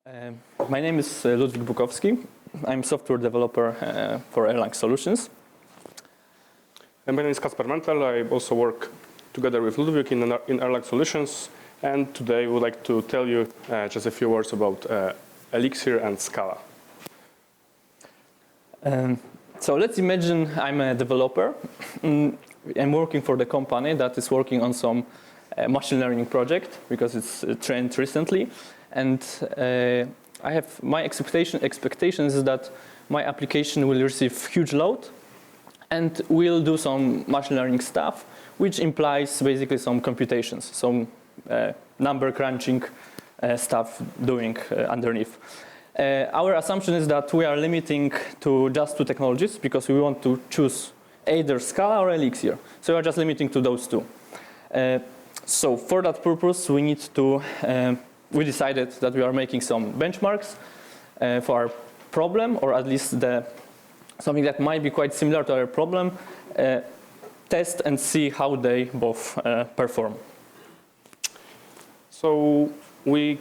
My name is Ludwik Bukowski. I'm software developer for Erlang Solutions. And my name is Kacper Mentel. I also work together with Ludwik in Erlang Solutions. And today we would like to tell you just a few words about Elixir and Scala. So let's imagine I'm a developer. I'm working for the company that is working on some machine learning project because it's a trend recently. And I have my expectations is that my application will receive huge load and will do some machine learning stuff, which implies basically some computations, some number crunching stuff doing underneath. Our assumption is that we are limiting to just two technologies because we want to choose either Scala or Elixir. So we are just limiting to those two. So for that purpose, we decided that we are making some benchmarks for our problem, or at least something that might be quite similar to our problem, test and see how they both perform. So we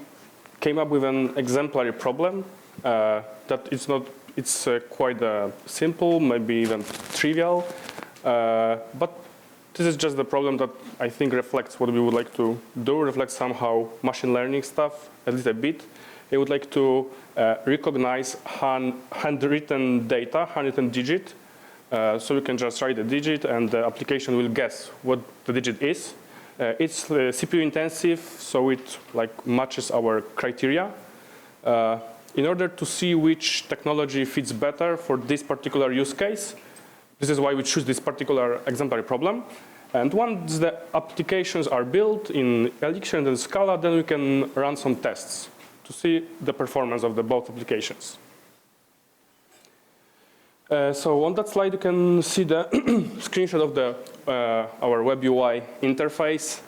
came up with an exemplary problem that it's quite simple, maybe even trivial, but this is just the problem that I think reflects what we would like to do, reflects somehow machine learning stuff, at least a bit. We would like to recognize handwritten data, handwritten digit. So we can just write a digit and the application will guess what the digit is. It's CPU intensive, so it matches our criteria. In order to see which technology fits better for this particular use case, this is why we choose this particular exemplary problem. And once the applications are built in Elixir and in Scala, then we can run some tests to see the performance of the both applications. So on that slide, you can see the screenshot of our web UI interface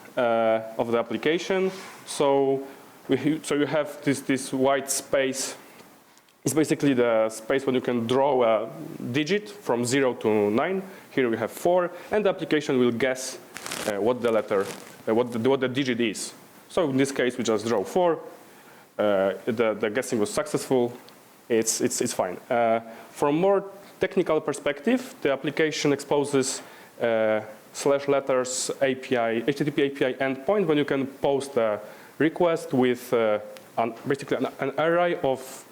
of the application. So you have this white space. It's basically the space when you can draw a digit from 0 to 9. Here we have 4, and the application will guess what the digit is. So in this case, we just draw 4. The guessing was successful. It's fine. From more technical perspective, the application exposes /letters API, HTTP API endpoint when you can post a request with basically an array of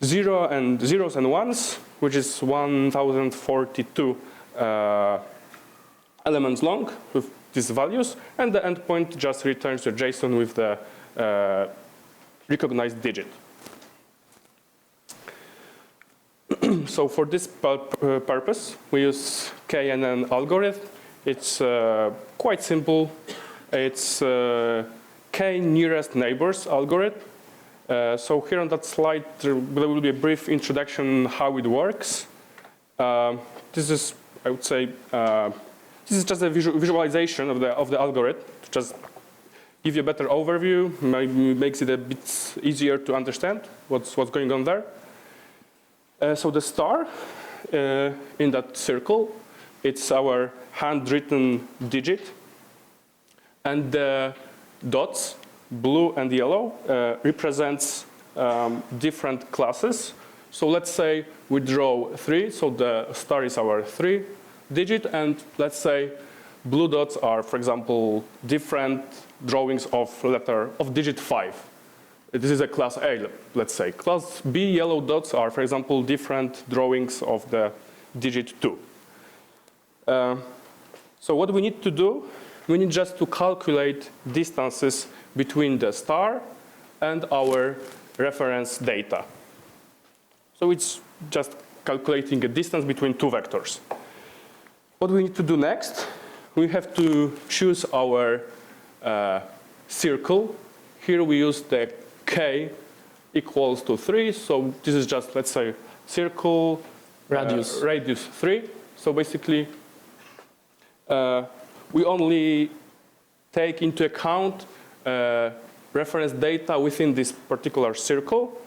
zeros and ones, which is 1042 elements long with these values, and the endpoint just returns a JSON with the recognized digit. So for this purpose, we use KNN algorithm. It's quite simple. It's K nearest neighbors algorithm. So here on that slide, there will be a brief introduction how it works. This is, I would say, this is just a visualization of the algorithm to just give you a better overview. Maybe makes it a bit easier to understand what's going on there. So the star in that circle, it's our handwritten digit, and the dots, blue and yellow, represents different classes. So let's say we draw 3, so the star is our 3 digit, and let's say blue dots are, for example, different drawings of digit 5. This is a class A, let's say. Class B, yellow dots are, for example, different drawings of the digit 2. So what we need to do, we need just to calculate distances between the star and our reference data. So it's just calculating a distance between two vectors. What we need to do next, we have to choose our circle. Here we use the K equals to 3. So this is just, let's say, circle radius 3. So basically, we only take into account reference data within this particular circle.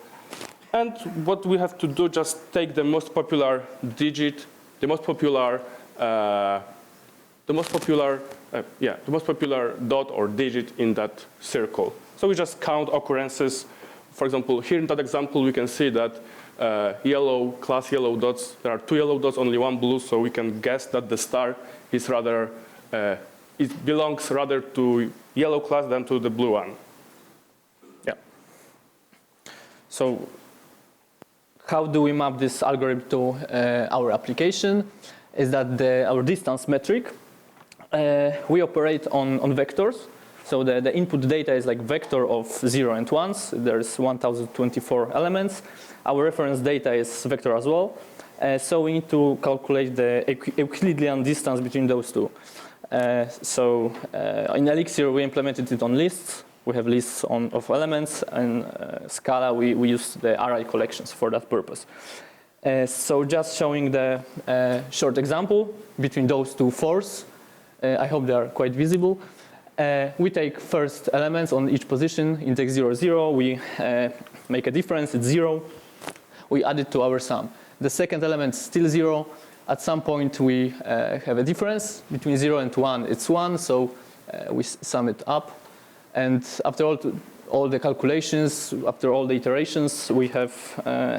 And what we have to do, just take the most popular digit, the most popular dot or digit in that circle. So we just count occurrences For example, here in that example, we can see that class yellow dots, there are 2 yellow dots, only 1 blue, so we can guess that the star is rather, it belongs rather to yellow class than to the blue one. Yeah. So how do we map this algorithm to our application? Is that our distance metric, we operate on vectors. So the input data is like vector of 0 and 1s. There's 1024 elements. Our reference data is vector as well. So we need to calculate the Euclidean distance between those two. In Elixir, we implemented it on lists. We have lists of elements, and Scala, we use the array collections for that purpose. So just showing the short example between those two fours. I hope they are quite visible. We take first elements on each position, index 0, 0. We make a difference, it's 0. We add it to our sum. The second element is still 0. At some point, we have a difference between 0 and 1. It's 1, so we sum it up. And after all the calculations, after all the iterations, we have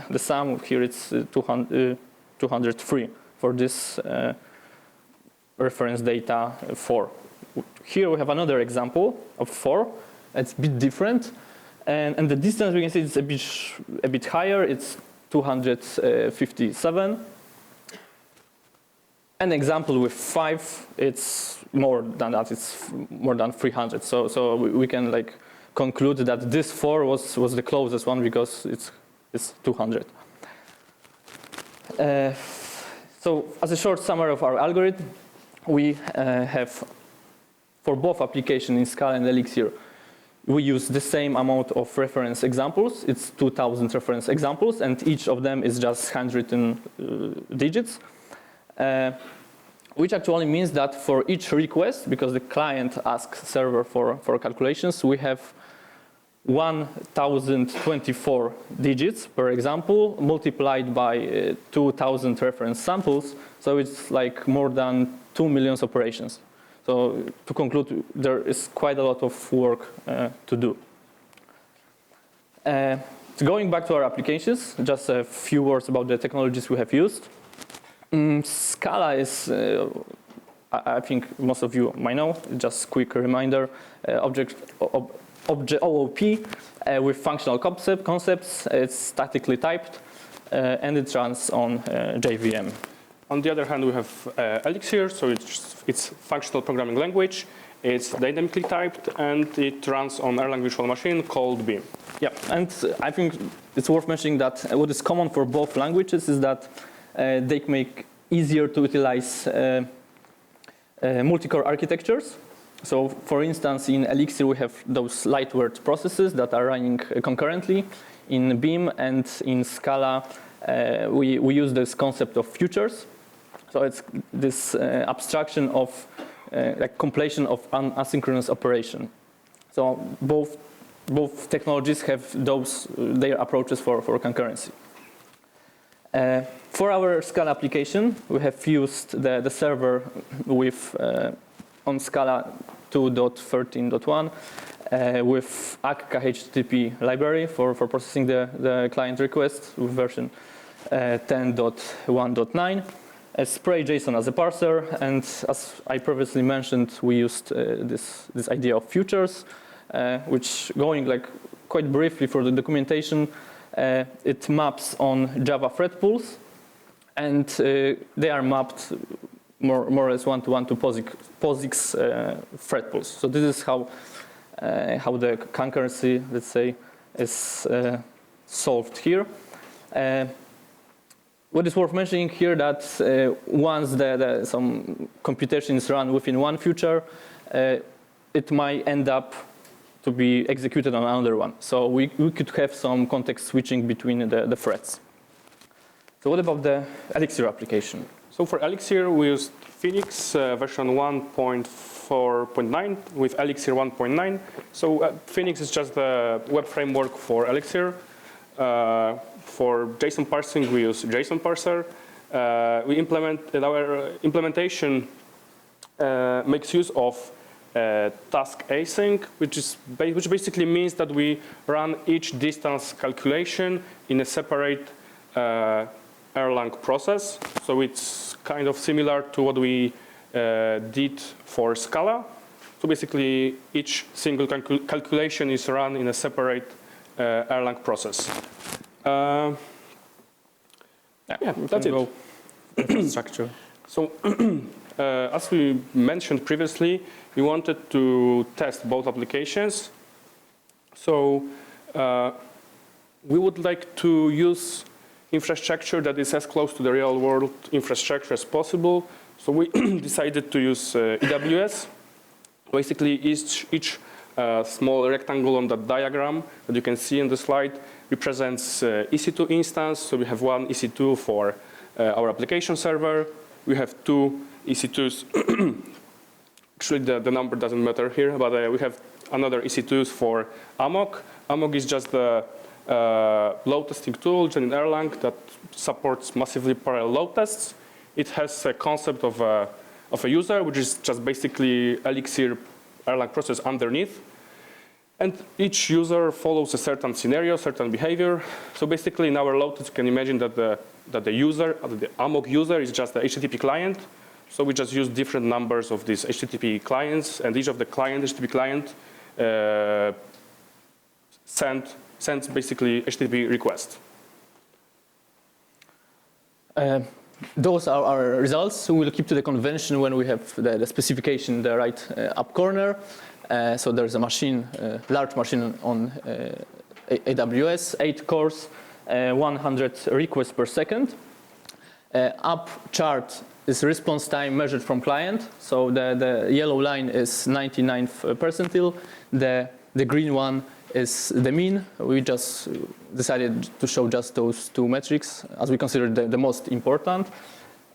the sum. Here it's 203 for this reference data 4. Here we have another example of 4. It's a bit different. And the distance, we can see it's a bit higher. It's 257. An example with 5, it's more than that. It's more than 300. So we can like conclude that this 4 was the closest one because it's 200. So as a short summary of our algorithm, we have for both applications in Scala and Elixir, we use the same amount of reference examples. It's 2,000 reference examples, and each of them is just handwritten digits. Which actually means that for each request, because the client asks server for calculations, we have 1,024 digits per example multiplied by 2,000 reference samples. So it's like more than 2 million operations. So to conclude, there is quite a lot of work to do. Going back to our applications, just a few words about the technologies we have used. Scala is, I think most of you might know, just quick reminder, object OOP with functional concepts. It's statically typed and it runs on JVM. On the other hand, we have Elixir, so it's functional programming language. It's dynamically typed and it runs on Erlang virtual machine called Beam. Yeah, and I think it's worth mentioning that what is common for both languages is that they make easier to utilize multi-core architectures. So for instance, in Elixir, we have those light word processes that are running concurrently. In Beam and in Scala, we use this concept of futures. So it's this abstraction of like completion of an asynchronous operation. So both technologies have their approaches for concurrency. For our Scala application, we have used the server with on Scala 2.13.1 with Akka HTTP library for processing the client request with version 10.1.9. Spray JSON as a parser, and as I previously mentioned, we used this idea of futures, which going like quite briefly for the documentation. It maps on Java thread pools, and they are mapped more or less one-to-one to POSIX thread pools. So this is how the concurrency, let's say, is solved here. What is worth mentioning here that once some computation is run within one future, it might end up to be executed on another one. So we could have some context switching between the threads. So what about the Elixir application? So for Elixir, we used Phoenix version 1.4.9 with Elixir 1.9. So Phoenix is just the web framework for Elixir. For JSON parsing, we use JSON parser. Our implementation makes use of task async, which basically means that we run each distance calculation in a separate Erlang process. So it's kind of similar to what we did for Scala. So basically, each single calculation is run in a separate Erlang process. Yeah, that's it. Infrastructure. So, as we mentioned previously, we wanted to test both applications. So, we would like to use infrastructure that is as close to the real world infrastructure as possible. So we decided to use AWS. Basically, each small rectangle on that diagram that you can see in the slide represents EC2 instance. So we have one EC2 for our application server. We have two EC2s. Actually, the number doesn't matter here, but we have another EC2s for AMOC. AMOC is just the load testing tool in Erlang that supports massively parallel load tests. It has a concept of a user, which is just basically Elixir Erlang process underneath. And each user follows a certain scenario, certain behavior. So basically, in our load test, you can imagine that the AMOC user is just the HTTP client. So we just use different numbers of these HTTP clients, and each of the HTTP client sends basically HTTP request. Those are our results. So we'll keep to the convention when we have the specification in the Writeup Corner. So there's a machine, large machine on AWS, 8 cores, 100 requests per second. Up chart is response time measured from client. So the yellow line is 99th percentile. The green one is the mean. We just decided to show just those two metrics as we consider the most important.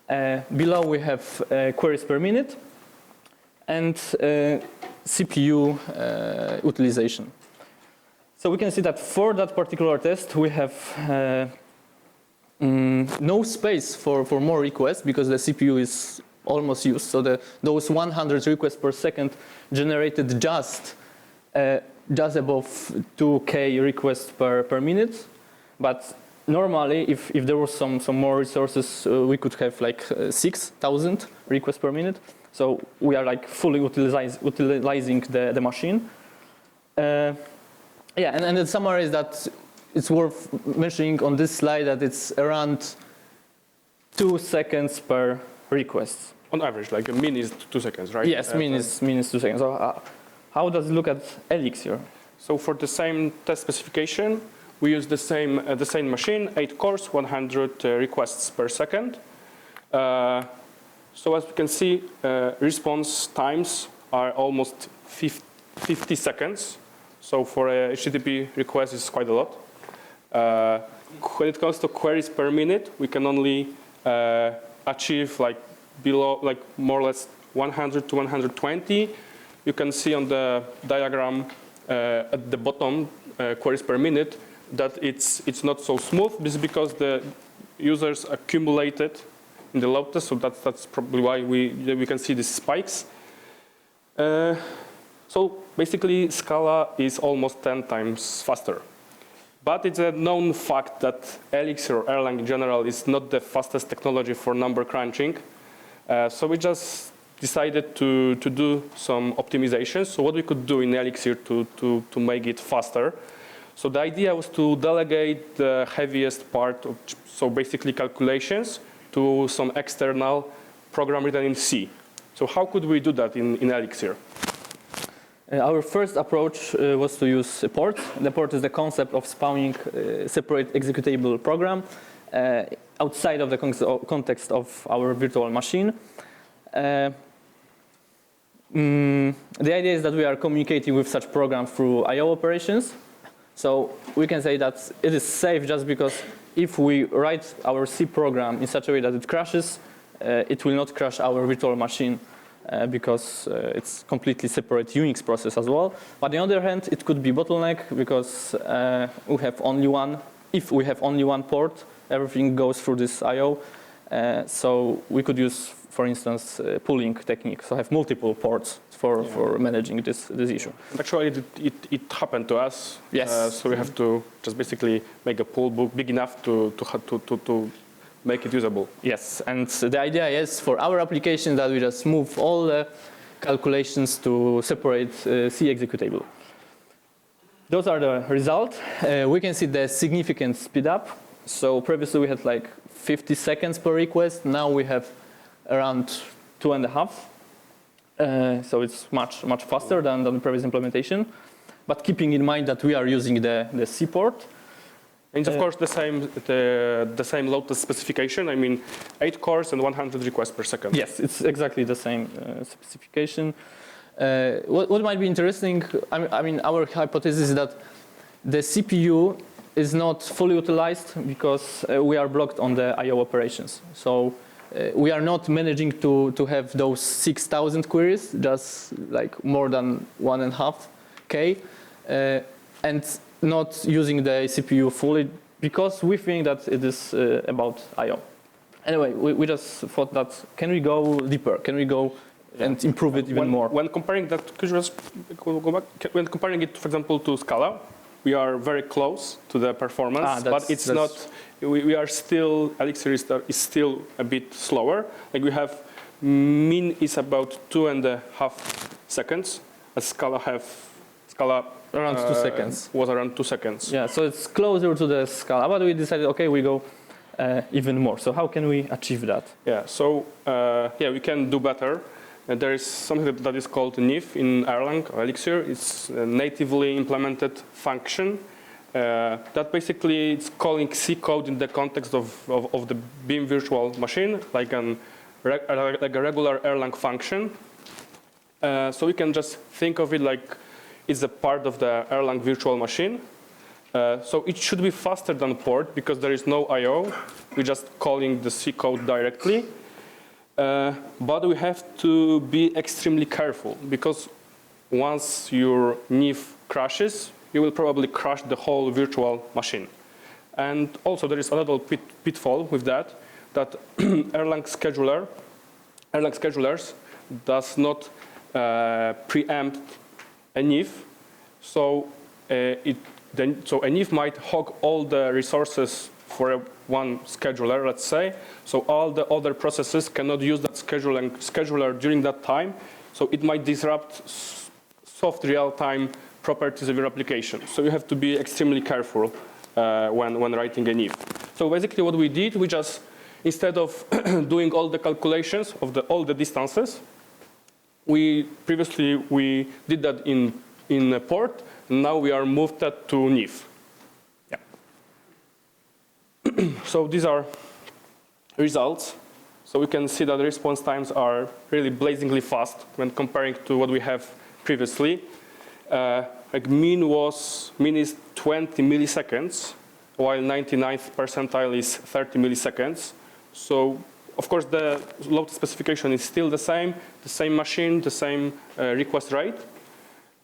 Below we have queries per minute and CPU utilization. So we can see that for that particular test we have no space for more requests because the CPU is almost used. So those 100 requests per second generated just above 2K requests per minute. But normally, if there was some more resources, we could have like 6,000 requests per minute. So we are like fully utilizing the machine. Yeah, and the summary is that it's worth mentioning on this slide that it's around 2 seconds per request. On average, like a min is 2 seconds, right? Yes, min is 2 seconds. So, how does it look at Elixir? So for the same test specification, we use the same machine, 8 cores, 100 requests per second. So as you can see, response times are almost 50 seconds. So for a HTTP request, it's quite a lot. When it comes to queries per minute, we can only achieve like more or less 100 to 120. You can see on the diagram at the bottom, queries per minute, that it's not so smooth. This is because the users accumulated in the load test, so that's probably why we can see these spikes. So basically, Scala is almost 10 times faster. But it's a known fact that Elixir or Erlang in general is not the fastest technology for number crunching. So we just decided to do some optimizations. So what we could do in Elixir to make it faster. So the idea was to delegate the heaviest part of, so basically calculations, to some external program written in C. So how could we do that in Elixir? Our first approach was to use a port. The port is the concept of spawning a separate executable program outside of the context of our virtual machine. The idea is that we are communicating with such program through I/O operations. So we can say that it is safe just because if we write our C program in such a way that it crashes, it will not crash our virtual machine because it's completely separate Unix process as well. But on the other hand, it could be bottleneck because we have only one. If we have only one port, everything goes through this I/O. So we could use for instance, pooling technique. So have multiple ports for managing this issue. Actually, it happened to us. Yes. So we have to just basically make a pool book big enough to make it usable. Yes, and the idea is for our application that we just move all the calculations to separate C executable. Those are the results. We can see the significant speed up. So previously we had like 50 seconds per request. Now we have around 2.5. So it's much faster than the previous implementation. But keeping in mind that we are using the C port. And of course the same load test specification. I mean 8 cores and 100 requests per second. Yes, it's exactly the same specification. What might be interesting, I mean, our hypothesis is that the CPU is not fully utilized because we are blocked on the I/O operations. So we are not managing to have those 6,000 queries, just like more than 1.5K, and not using the CPU fully because we think that it is about I/O. Anyway, we just thought that can we go deeper? Can we go and improve it even more? When comparing that, could you just go back? When comparing it, for example, to Scala, we are very close to the performance, but it's not. We are still, Elixir is still a bit slower. Like we have min is about 2.5 seconds. As Scala around 2 seconds. Was around 2 seconds. Yeah, so it's closer to the Scala, but we decided, okay, we go even more. So how can we achieve that? Yeah, so we can do better. There is something that is called NIF in Erlang or Elixir. It's a natively implemented function that basically it's calling C code in the context of the Beam virtual machine, like a regular Erlang function. So we can just think of it like it's a part of the Erlang virtual machine. So it should be faster than port because there is no I/O. We're just calling the C code directly. But we have to be extremely careful because once your NIF crashes, you will probably crash the whole virtual machine. And also there is another pitfall with that Erlang schedulers does not preempt a NIF. So a NIF might hog all the resources for one scheduler, let's say. So all the other processes cannot use that scheduler during that time. So it might disrupt soft real-time properties of your application. So you have to be extremely careful when writing a NIF. So basically what we did, we just, instead of doing all the calculations of all the distances, previously we did that in a port, and now we are moved that to NIF. Yeah. So these are results. So we can see that the response times are really blazingly fast when comparing to what we have previously. Like mean is 20 milliseconds, while 99th percentile is 30 milliseconds. So of course the load specification is still the same machine, the same request rate.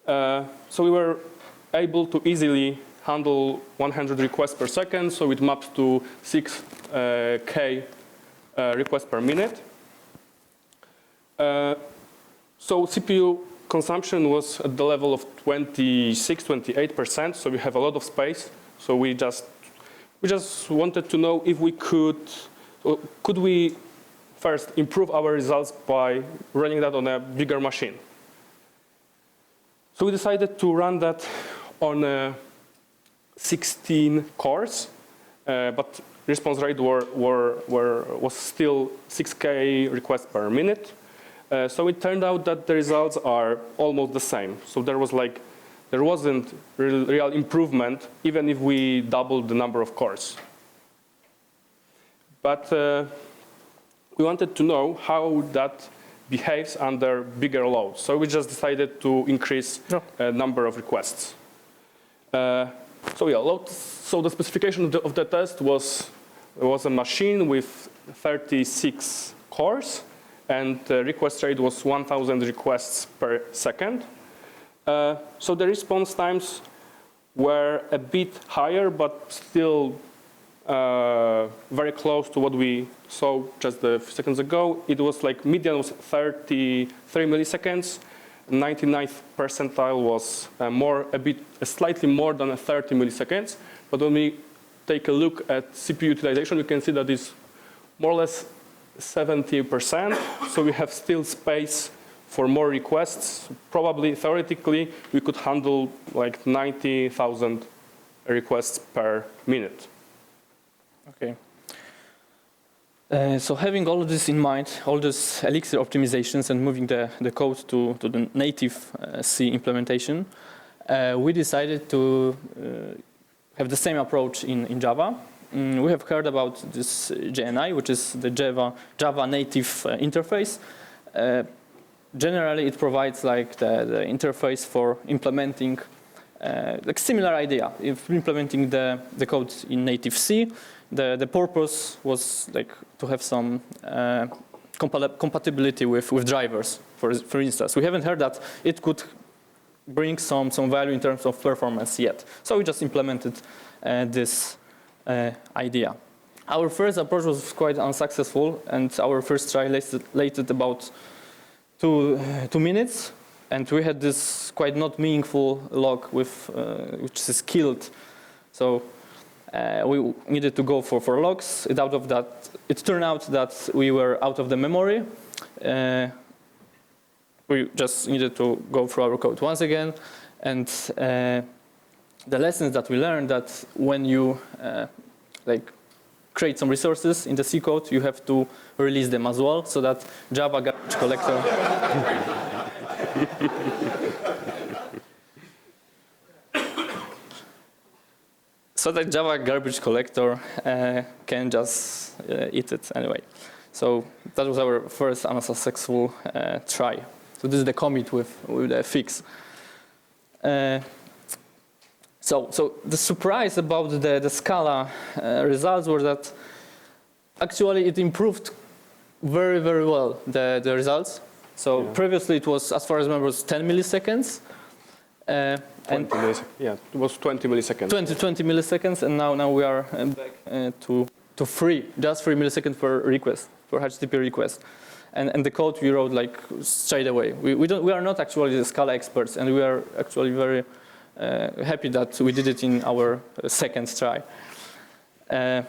So we were able to easily handle 100 requests per second, so it maps to 6K requests per minute. So CPU consumption was at the level of 26-28%, so we have a lot of space. So we just wanted to know if we could we first improve our results by running that on a bigger machine. So we decided to run that on 16 cores, but response rate was still 6K requests per minute. So it turned out that the results are almost the same. So there wasn't real improvement, even if we doubled the number of cores. But we wanted to know how that behaves under bigger loads. So we just decided to increase number of requests. So the specification of the test was a machine with 36 cores, and the request rate was 1,000 requests per second. So the response times were a bit higher, but still very close to what we saw just a few seconds ago. It was like median was 33 milliseconds. 99th percentile was slightly more than 30 milliseconds. But when we take a look at CPU utilization, you can see that it's more or less 70%. So we have still space for more requests. Probably, theoretically, we could handle like 90,000 requests per minute. Okay. So having all of this in mind, all these Elixir optimizations and moving the code to the native C implementation, we decided to have the same approach in Java. We have heard about this JNI, which is the Java native interface. Generally, it provides like the interface for implementing like similar idea. If implementing the code in native C, the purpose was like to have some compatibility with drivers. For instance, we haven't heard that it could bring some value in terms of performance yet. So we just implemented this idea. Our first approach was quite unsuccessful, and our first try lasted about 2 minutes, and we had this quite not meaningful log with which is killed. So we needed to go for logs. It turned out that we were out of the memory. We just needed to go through our code once again, and the lessons that we learned that when you like create some resources in the C code, you have to release them as well, so that Java garbage collector. So that Java garbage collector can just eat it anyway. So that was our first unsuccessful try. So this is the commit with the fix. So the surprise about the Scala results were that actually it improved very, very well the results. So previously it was, as far as I remember, 10 milliseconds. Yeah, it was 20 milliseconds. 20 milliseconds, and now we are back to just 3 milliseconds per request, for HTTP request. And the code we wrote like straight away. We are not actually the Scala experts, and we are actually very happy that we did it in our second try. Yeah,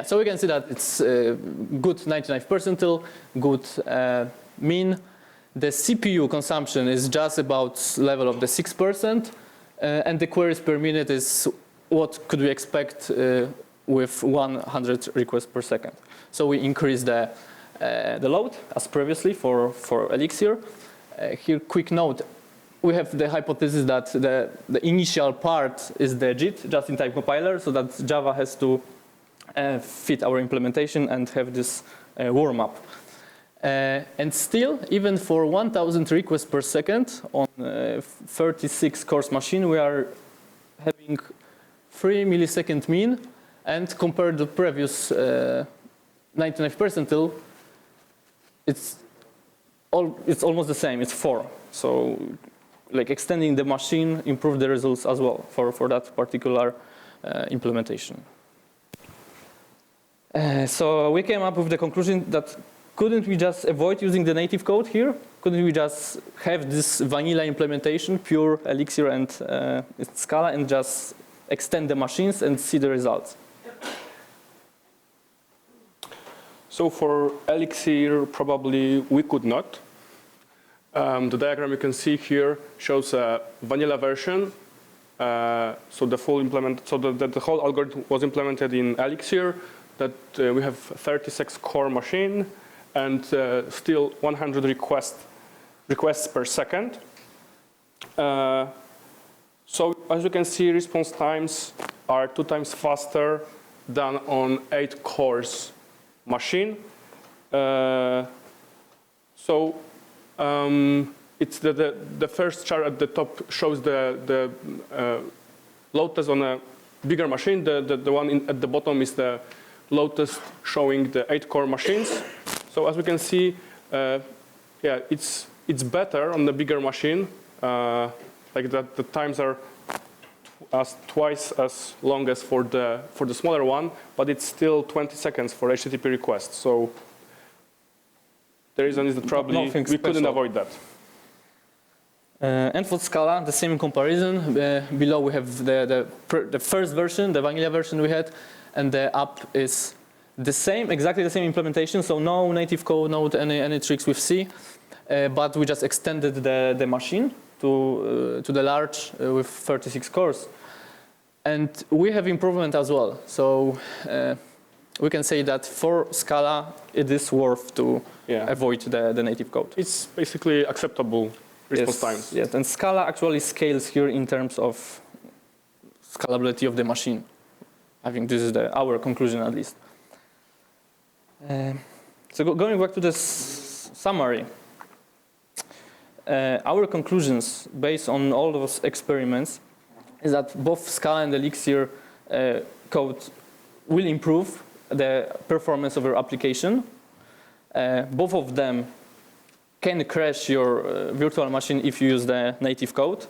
so we can see that it's good 99th percentile, good mean. The CPU consumption is just about level of the 6%, and the queries per minute is what could we expect with 100 requests per second. So we increase the load as previously for Elixir. Here, quick note. We have the hypothesis that the initial part is the JIT, just-in-time compiler, so that Java has to fit our implementation and have this warm-up. And still, even for 1,000 requests per second on 36 cores machine, we are having 3 millisecond mean, and compared to the previous 99th percentile, it's almost the same. It's 4. So, like extending the machine improved the results as well for that particular implementation. So we came up with the conclusion that couldn't we just avoid using the native code here? Couldn't we just have this vanilla implementation, pure Elixir and Scala, and just extend the machines and see the results? So for Elixir, probably we could not. The diagram you can see here shows a vanilla version. So the whole algorithm was implemented in Elixir. That we have 36 core machine and still 100 requests per second. So as you can see, response times are 2 times faster than on 8 cores machine. It's the first chart at the top shows the load test on a bigger machine. The one at the bottom is the load test showing the 8 core machines. So as we can see, yeah, it's better on the bigger machine. Like that, the times are twice as long as for the smaller one, but it's still 20 seconds for HTTP requests. So the reason is that probably we couldn't avoid that. And for Scala, the same comparison. Below we have the first version, the vanilla version we had, and the app is the same, exactly the same implementation. So no native code, no any tricks with C, but we just extended the machine to the large with 36 cores. And we have improvement as well. So we can say that for Scala, it is worth to avoid the native code. It's basically acceptable response times. Yes, and Scala actually scales here in terms of scalability of the machine. I think this is our conclusion at least. So going back to the summary, our conclusions based on all those experiments is that both Scala and Elixir code will improve the performance of your application. Both of them can crash your virtual machine if you use the native code.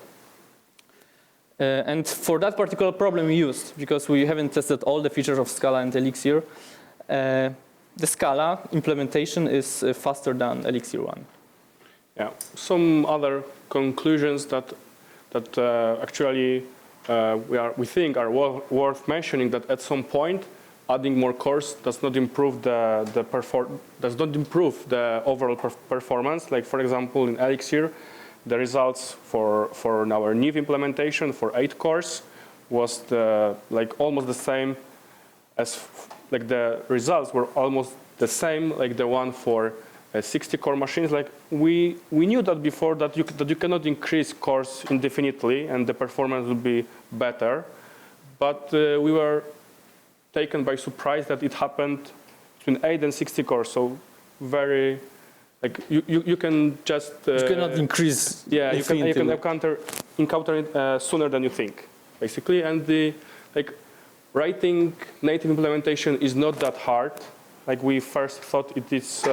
And for that particular problem we used, because we haven't tested all the features of Scala and Elixir, the Scala implementation is faster than Elixir one. Yeah, some other conclusions that actually we think are worth mentioning, that at some point adding more cores does not improve the overall performance. Like for example, in Elixir, the results for our Neve implementation for 8 cores was almost the same as the results were almost the same like the one for 60 core machines. Like we knew that before, that you cannot increase cores indefinitely and the performance would be better, but we were taken by surprise that it happened between 8 and 60 cores. So very, like you can just you cannot increase. Yeah, you can encounter it sooner than you think, basically. And writing native implementation is not that hard. Like we first thought it is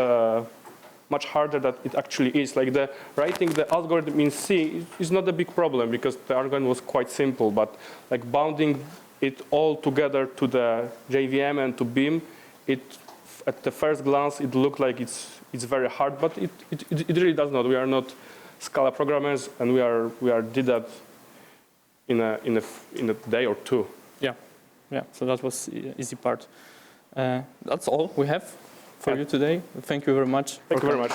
much harder than it actually is. Like writing the algorithm in C is not a big problem because the algorithm was quite simple, but like bounding it all together to the JVM and to Beam, at the first glance it looked like it's very hard, but it really does not. We are not Scala programmers, and we did that in a day or two. Yeah. So that was the easy part. That's all we have for you today. Thank you very much. Thank you very much.